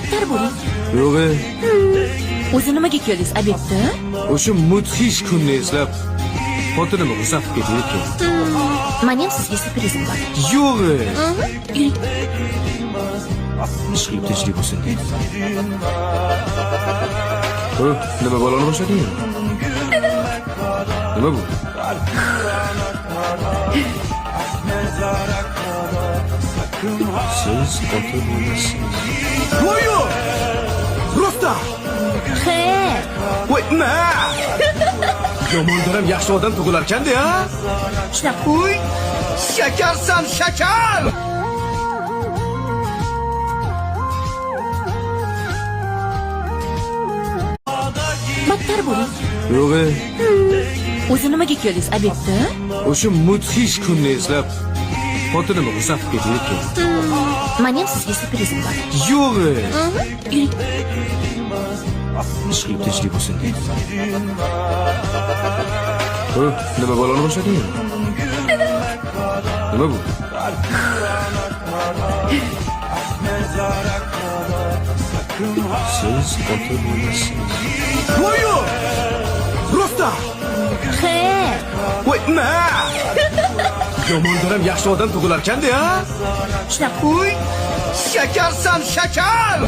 battar bo'ling. Yo'q, O'zi nimaga keldingiz obedda? o'sha mudhish kunni eslab xotinimni g'usatib ketayotgan. Meni ham sizga syurprizim bor. Yo'q, Yuring. ish qilib tinchlik bo'lsin. Nima bolani boshlading? Nima bu? Siz ota bo'lasiz. Voyo! Rosta! He. Voy, nima? Yomondaram yaxshi odam tug'ilarkan-da, ha? Shunaqa. Uy! Shakarsan, shakar! Battar bo'ling. Yo'q, O'zi nimaga keldingiz obedda? o'sha mudhish kunni eslab xotinimni g'usatib ketayotgan. Meni ham sizga syurprizim bor. Yo'q, Yuring. ish qilib tinchlik bo'lsin. Nima bolani boshlading? Nima bu? Siz ota bo'lasiz. Voyo! Rosta! He. Voy, nima? Yomondaram yaxshi odam tug'ilarkan-da, ha? Shunaqa. Uy! Shakarsan, shakar!